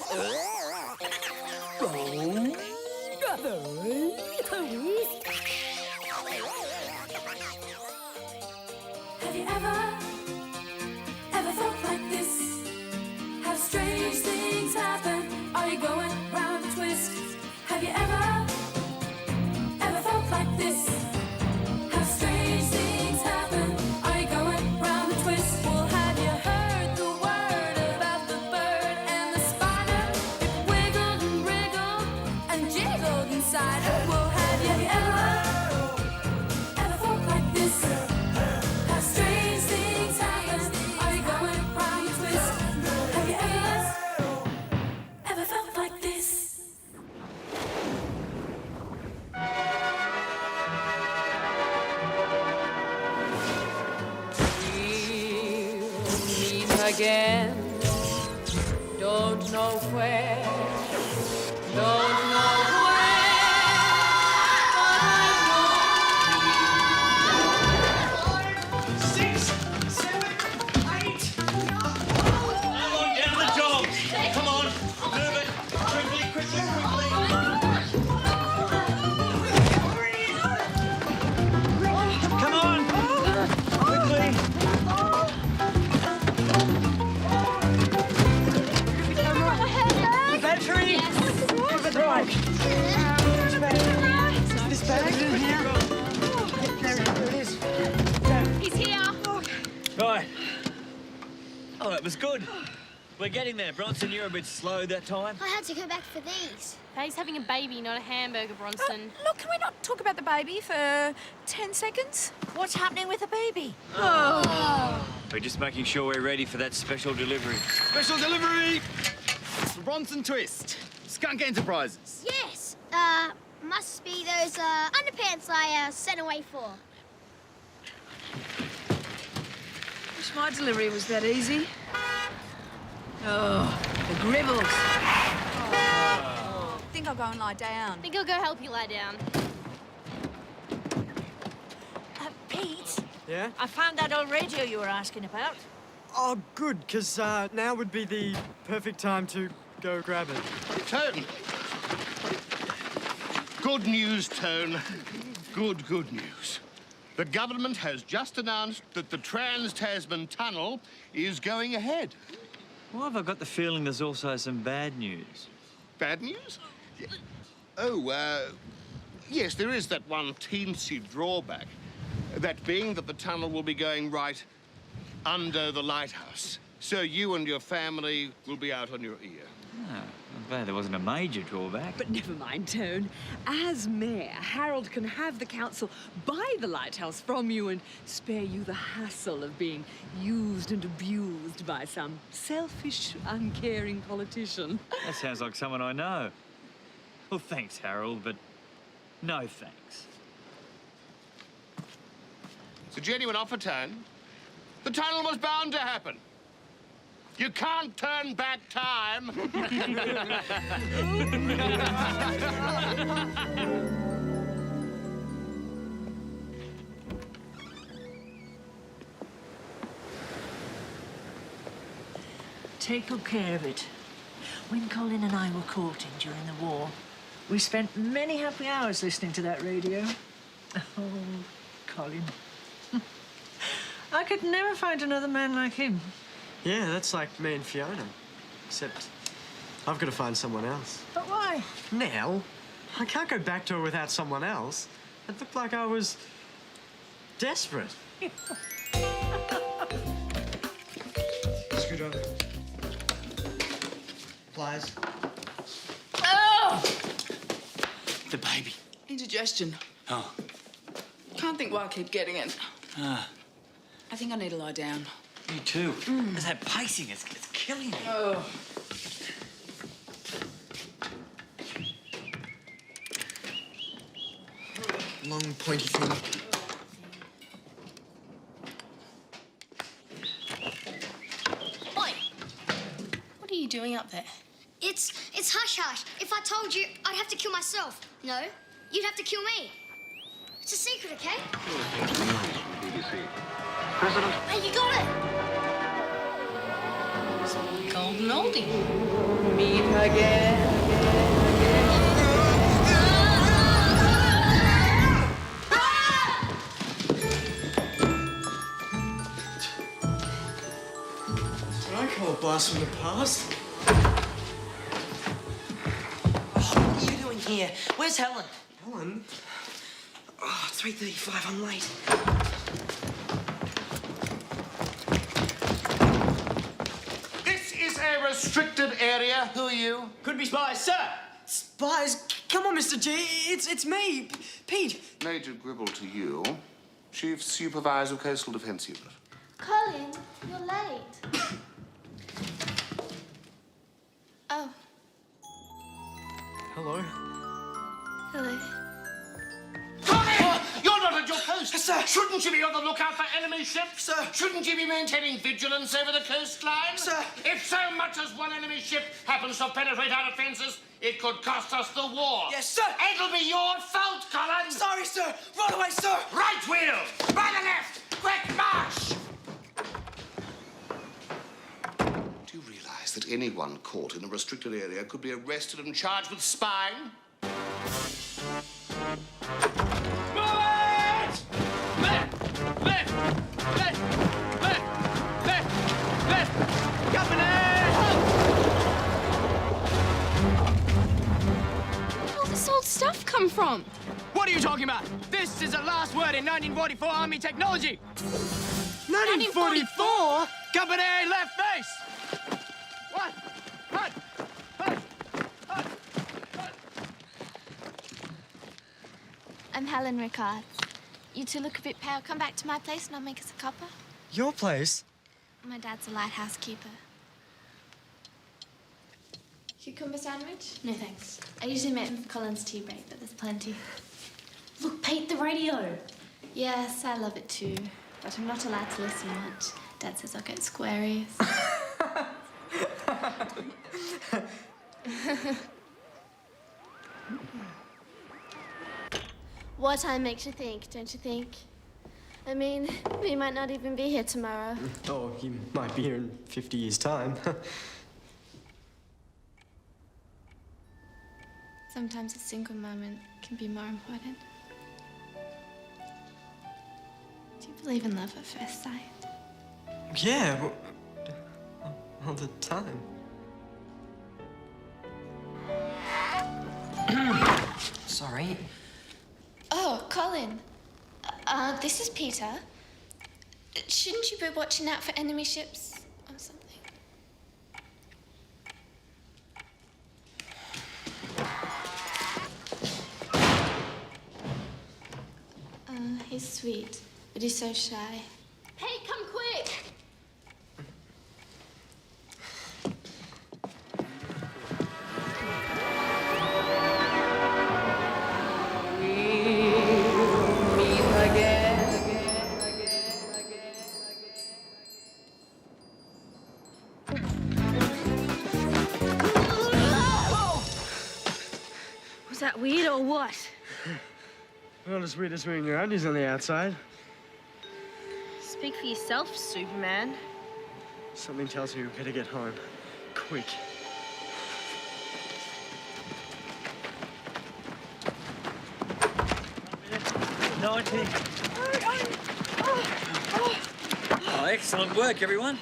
Have you ever felt like this? Have strange things happen? Are you going round a twist? Have you ever felt like this? Have strange things happen? Are you going round a twist? Well, have you heard the word about the bird and the spider? It wiggled and wriggled and jiggled inside her. Well, have you ever felt like this? Have strange things happen? Are you going round a twist? Have you ever felt like this? We'll meet again. Don't know where. Don't know when. But I 6, 7, 8. Come on, get on the job. Come on, move it. Quickly. Come on, quickly. Battery. Give it right. This battery's in here. There it is. He's here. Right. Oh, that was good. We're getting there. Bronson, you're a bit slow that time. I had to go back for these. He's having a baby, not a hamburger, Bronson. Look, can we not talk about the baby for 10 seconds? What's happening with the baby? We're just making sure we're ready for that special delivery. Special delivery! It's the Bronson Twist. Skunk Enterprises. Yes. Must be those underpants I sent away for. Wish my delivery was that easy. Oh, the gribbles. Oh. Think I'll go and lie down. I think I'll go help you lie down. Pete, Yeah? I found that old radio you were asking about. Oh, good, because now would be the perfect time to go grab it. Tone. Good news, Tone. Good news. The government has just announced that the Trans-Tasman Tunnel is going ahead. Why have I got the feeling there's also some bad news? Bad news? Oh, yes, there is that one teensy drawback. That being that the tunnel will be going right under the lighthouse. So you and your family will be out on your ear. Oh, I'm glad there wasn't a major drawback. But never mind, Tone. As mayor, Harold can have the council buy the lighthouse from you and spare you the hassle of being used and abused by some selfish, uncaring politician. That sounds like someone I know. Well, thanks, Harold, but no thanks. It's a genuine offer, Tone. The tunnel was bound to happen. You can't turn back time. Take good care of it. When Colin and I were courting during the war, we spent many happy hours listening to that radio. Oh, Colin. I could never find another man like him. Yeah, that's like me and Fiona. Except I've got to find someone else. But why? Nell, I can't go back to her without someone else. It looked like I was desperate. Screwdriver. Pliers. Oh! The baby. Indigestion. Oh. Can't think why I keep getting it. Ah. I think I need to lie down. Me too. There's that pacing. It's killing me. Oh. Long, pointy thing. Oi! What are you doing up there? It's hush-hush. If I told you, I'd have to kill myself. No, you'd have to kill me. It's a secret, okay? President. Hey, you got it! golden oldie. Meet again. I call a blast from the past. What are you doing here? Where's Helen? Helen? Oh, 3:35, I'm late. This is a restricted area. Who are you? Could be spies, sir. Spies? Come on, Mr. G. It's me, Pete. Major Gribble to you. Chief Supervisor of Coastal Defence Unit. Colin, you're late. Oh, Hello. hello. Tommy! You're not at your post! Yes, sir. Shouldn't you be on the lookout for enemy ships? Sir. Shouldn't you be maintaining vigilance over the coastline? Sir. If so much as one enemy ship happens to penetrate our defences, it could cost us the war. Yes, sir. It'll be your fault, Colin! Sorry, sir. Right away, sir. Right wheel! By the left! Quick march! Do you realise that anyone caught in a restricted area could be arrested and charged with spying? Where all this old stuff come from? What are you talking about? This is the last word in 1944 Army technology. 1944? Company left base. What? What? I'm Helen Rickards. You two look a bit pale. Come back to my place and I'll make us a cuppa. Your place? My dad's a lighthouse keeper. Cucumber sandwich? No, thanks. I usually make them for Colin's tea break, but there's plenty. Look, Pete, the radio. Yes, I love it too. But I'm not allowed to listen much. Dad says I'll get squaries. Wartime makes you think, don't you think? I mean, we might not even be here tomorrow. Oh, you might be here in 50 years' time. Sometimes a single moment can be more important. Do you believe in love at first sight? Yeah, well, all the time. Sorry. Oh, Colin. This is Peter. Shouldn't you be watching out for enemy ships or something? He's sweet, but he's so shy. Hey, come quick! Meet again. Was that weird or what? Not as weird as wearing your undies on the outside. Speak for yourself, Superman. Something tells me we better get home. Quick. Oh, excellent work, everyone.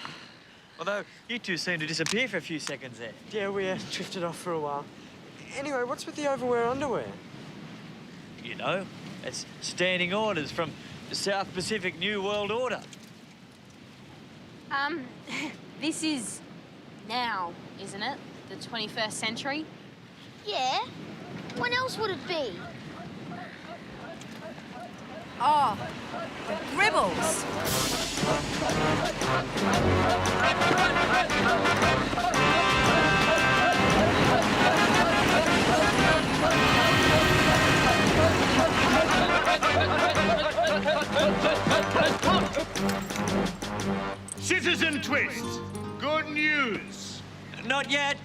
Although, you two seem to disappear for a few seconds there. Yeah, we drifted off for a while. Anyway, what's with the overwear underwear? You know, it's standing orders from the South Pacific New World Order. This is now, isn't it? The 21st century? Yeah? When else would it be? Oh, the Gribbles. Citizen Twist, good news. Not yet,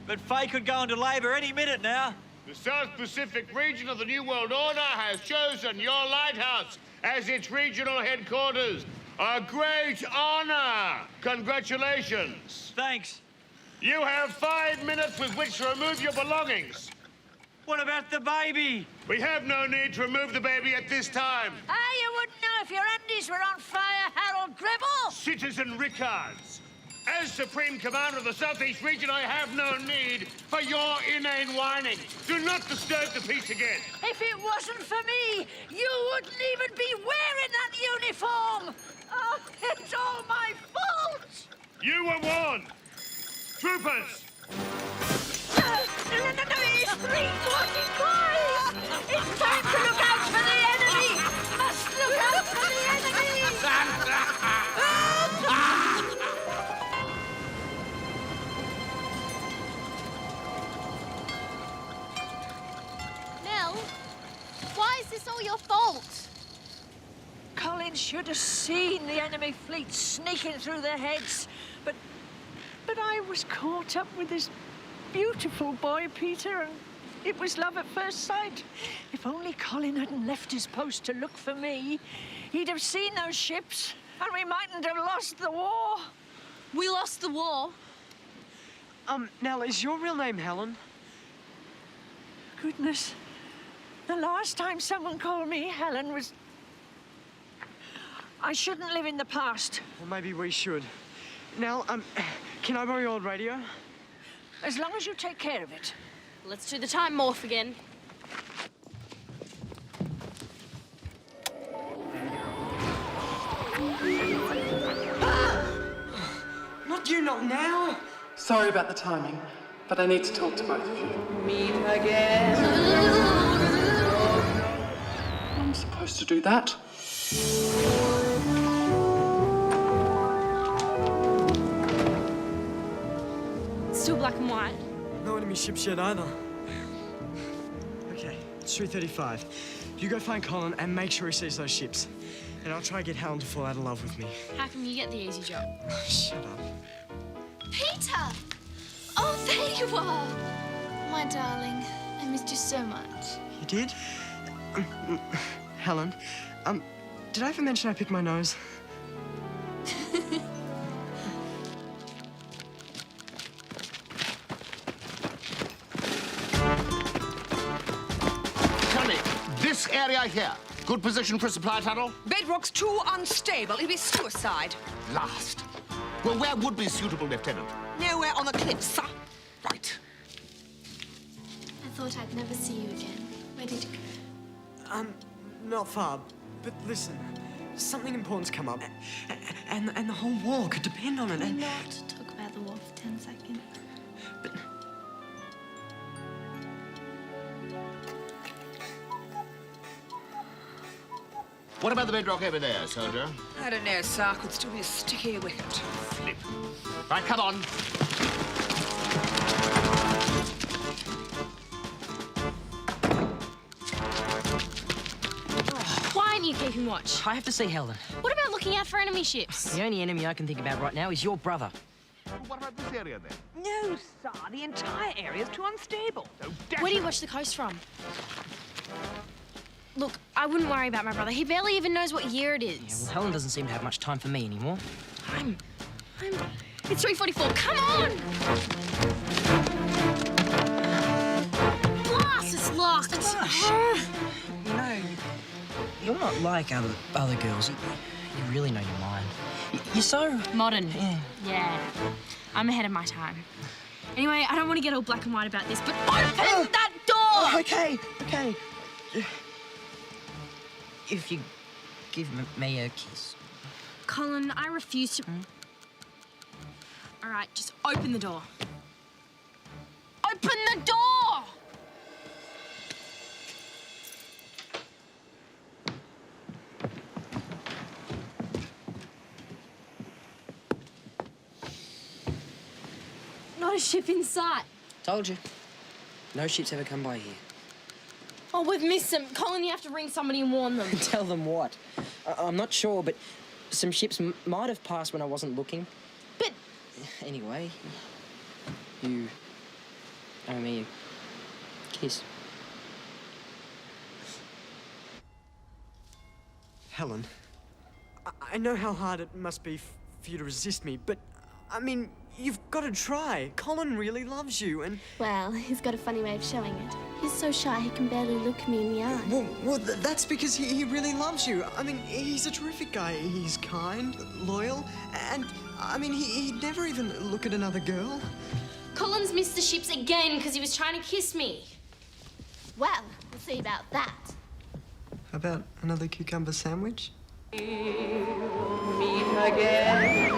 but Faye could go into labour any minute now. The South Pacific region of the New World Order has chosen your lighthouse as its regional headquarters. A great honor. Congratulations. Thanks. You have 5 minutes with which to remove your belongings. What about the baby? We have no need to remove the baby at this time. You wouldn't know if your undies were on fire, Harold Gribble. Citizen Rickards, as Supreme Commander of the Southeast Region, I have no need for your inane whining. Do not disturb the peace again. If it wasn't for me, you wouldn't even be wearing that uniform. Oh, it's all my fault. You were warned. Troopers, No, it's 3:45. It's time to look out for the enemy. Must look out for the enemy. Nell, why is this all your fault? Colin should have seen the enemy fleet sneaking through their heads, but I was caught up with this beautiful boy, Peter, and it was love at first sight. If only Colin hadn't left his post to look for me, he'd have seen those ships, and we mightn't have lost the war. We lost the war. Nell, is your real name Helen? Goodness, the last time someone called me Helen was... I shouldn't live in the past. Well, maybe we should. Nell, can I borrow your old radio? As long as you take care of it. Let's do the time morph again. Not you, not now. Sorry about the timing, but I need to talk to both of you. Meet again. I'm supposed to do that. Still black and white. No enemy ships yet either. Okay, it's 3:35. You go find Colin and make sure he sees those ships. And I'll try to get Helen to fall out of love with me. How come you get the easy job? Shut up. Peter! Oh, there you are. My darling, I missed you so much. You did? Helen, did I ever mention I picked my nose? Connie, this area here. Good position for a supply tunnel? Bedrock's too unstable. It'll be suicide. Last. Well, where would be suitable, Lieutenant? Nowhere on the cliffs, sir. Right. I thought I'd never see you again. Where did you go? Not far. But listen, something important's come up. And the whole war could depend on it. Can And... we not talk about the war for 10 seconds? But... What about the bedrock over there, soldier? I don't know, sir. Could still be a sticky wicket. Flip. Right, come on. Why aren't you keeping watch? I have to see Helen. What about looking out for enemy ships? The only enemy I can think about right now is your brother. What about this area, then? No, sir. The entire area's too unstable. Where do you watch the coast from? Look, I wouldn't worry about my brother. He barely even knows what year it is. Yeah, well, Helen doesn't seem to have much time for me anymore. It's 3:44. Come on! Lost. It's lost. It's... You know, you're not like other girls. You really know your mind. You're so... modern. Yeah. Yeah. I'm ahead of my time. Anyway, I don't want to get all black and white about this, but open that door! Okay. If you give me a kiss. Colin, I refuse to... All right, just open the door. Open the door! Not a ship in sight. Told you. No ships ever come by here. Oh, we've missed them. Colin, you have to ring somebody and warn them. Tell them what? I'm not sure, but some ships might have passed when I wasn't looking. But... Anyway, you owe me a kiss. Helen, I know how hard it must be for you to resist me, but, I mean, You've got to try. Colin really loves you, and... Well, he's got a funny way of showing it. He's so shy he can barely look me in the eye. Well, that's because he really loves you. I mean, he's a terrific guy. He's kind, loyal, and, I mean, he'd never even look at another girl. Colin's missed the ships again because he was trying to kiss me. Well, we'll see about that. How about another cucumber sandwich? Meet again.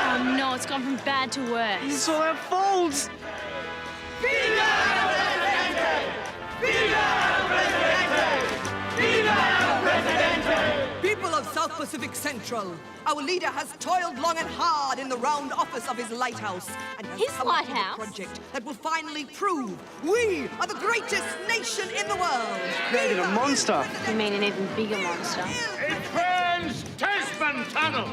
Oh no, it's gone from bad to worse. It's all our faults. People of South Pacific Central, our leader has toiled long and hard in the round office of his lighthouse and has His come up with lighthouse? a project that will finally prove we are the greatest nation in the world. Created a monster. You mean an even bigger monster? It turns Tasman Tunnel,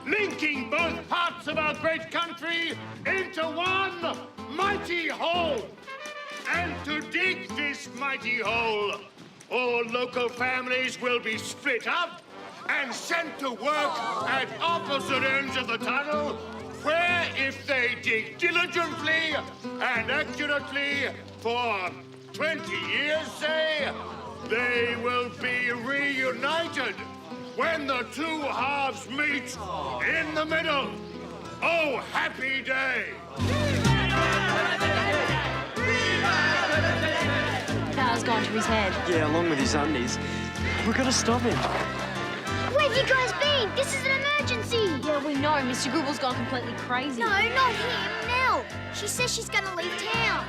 linking both parts of our great country into one mighty whole. And to dig this mighty hole, all local families will be split up and sent to work at opposite ends of the tunnel, where if they dig diligently and accurately for 20 years, say, they will be reunited when the two halves meet in the middle. Oh, happy day! Power's gone to his head. Yeah, along with his undies. We've got to stop him. Where have you guys been? This is an emergency. Yeah, we know. Mr. Google's gone completely crazy. No, not him. Nell. She says she's going to leave town.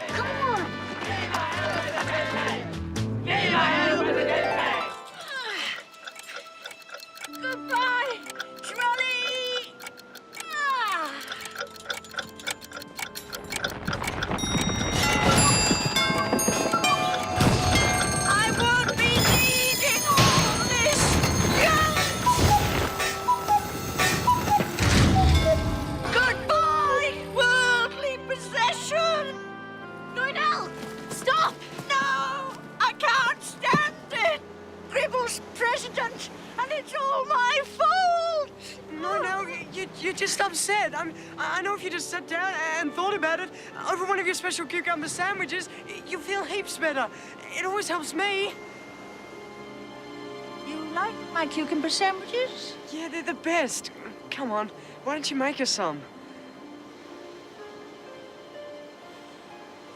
Come on. Goodbye, trolley! Ah. I won't be needing all this. Goodbye, worldly possession! No, Nell. Stop. No, I can't stand it. Gribble's president, and it's all my fault. No, you're just upset. I know if you just sat down and thought about it over one of your special cucumber sandwiches, you'll feel heaps better. It always helps me. You like my cucumber sandwiches? Yeah, they're the best. Come on, why don't you make us some?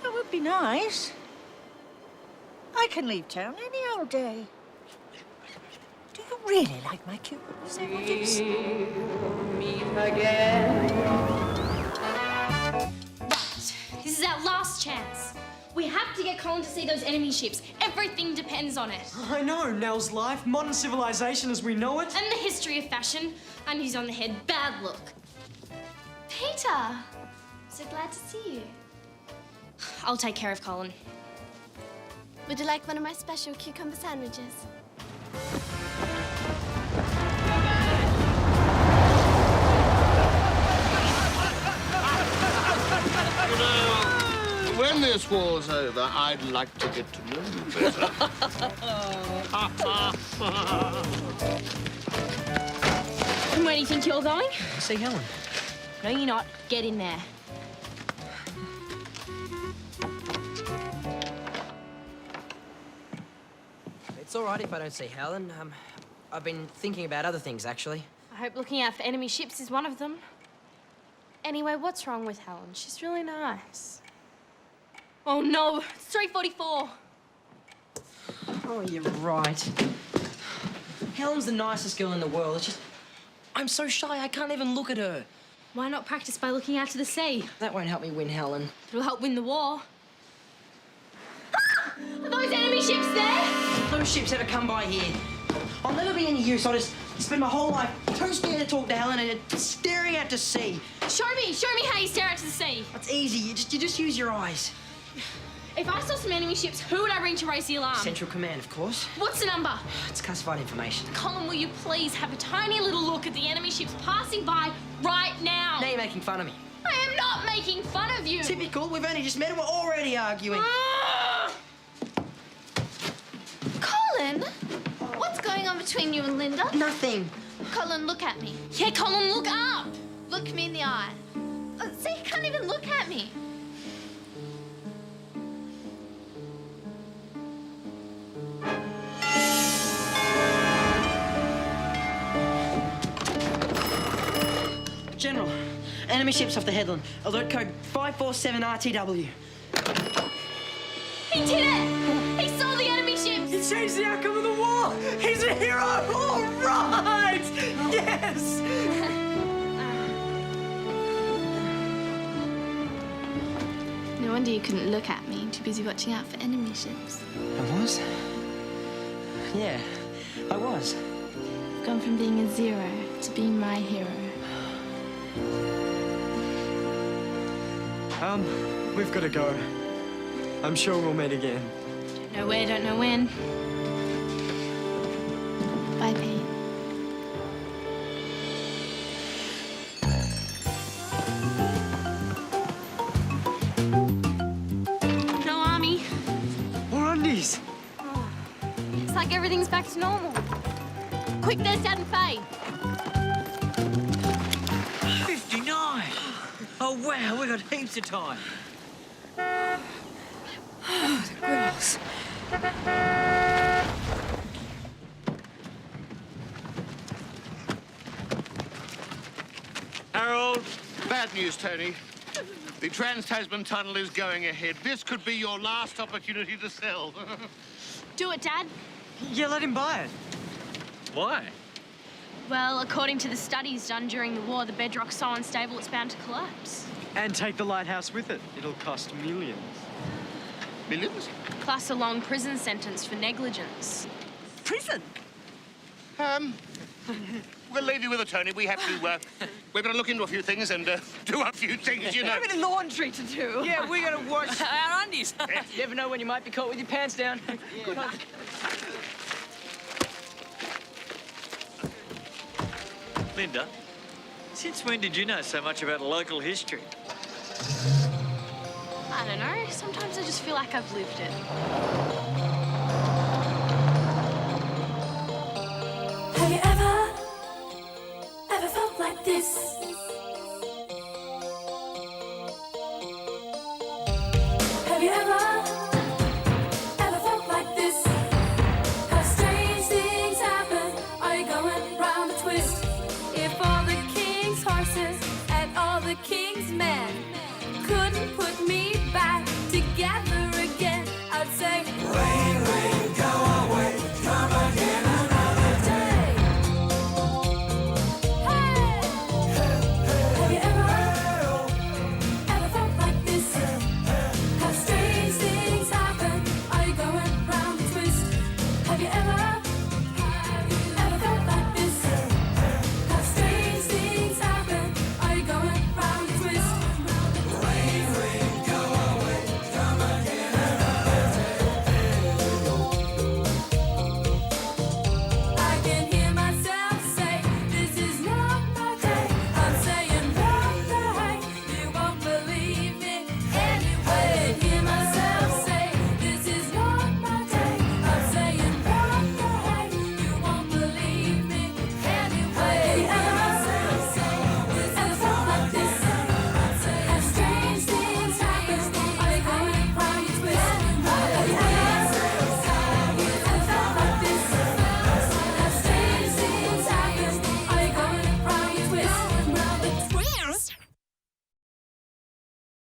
That would be nice. I can leave town any old day. Do you really like my cucumber sandwiches? Meet again. Right. This is our last chance. We have to get Colin to see those enemy ships. Everything depends on it. I know, Nell's life, modern civilization as we know it. And the history of fashion. And he's on the head. Bad look. Peter. So glad to see you. I'll take care of Colin. Would you like one of my special cucumber sandwiches? When this war's over, I'd like to get to know you better. And where do you think you're going? See Helen. No, you're not. Get in there. It's all right if I don't see Helen. I've been thinking about other things, actually. I hope looking out for enemy ships is one of them. Anyway, what's wrong with Helen? She's really nice. Oh no, it's 3:44. Oh, you're right. Helen's the nicest girl in the world. It's just... I'm so shy, I can't even look at her. Why not practice by looking out to the sea? That won't help me win Helen. It'll help win the war. Are those enemy ships there? Those ships ever come by here. I'll never be any use. I'll just spend my whole life too scared to talk to Helen and staring out to sea. Show me how you stare out to the sea. That's easy. You just use your eyes. If I saw some enemy ships, who would I ring to raise the alarm? Central Command, of course. What's the number? It's classified information. Colin, will you please have a tiny little look at the enemy ships passing by right now? Now you're making fun of me. I am not making fun of you. Typical. We've only just met and we're already arguing. Colin, what's going on between you and Linda? Nothing. Colin, look at me. Yeah, Colin, look up. Look me in the eye. See, you can't even look at me. General, enemy ships off the headland. Alert code 547RTW. He did it! He saw the enemy ships! He changed the outcome of the war! He's a hero! All right! Yes! No wonder you couldn't look at me. Too busy watching out for enemy ships. I was? Yeah, I was. I've gone from being a zero to being my hero. We've got to go. I'm sure we'll meet again. Don't know where, don't know when. Bye, Pete. No army. More undies. It's like everything's back to normal. Quick, there's Dad and Faye. 59! Oh, wow, we've got heaps of time. Gross. Harold! Bad news, Tony. The Trans-Tasman Tunnel is going ahead. This could be your last opportunity to sell. Do it, Dad. Yeah, let him buy it. Why? Well, according to the studies done during the war, the bedrock's so unstable it's bound to collapse. And take the lighthouse with it. It'll cost millions. Millions? Plus a long prison sentence for negligence. Prison? We'll leave you with it, Tony. We have to, we've got to look into a few things and do a few things, you know. I've got laundry to do. Yeah, we gotta wash Our undies. You never know when you might be caught with your pants down. Linda, since when did you know so much about local history? I don't know. Sometimes I just feel like I've lived it. Have you ever felt like this?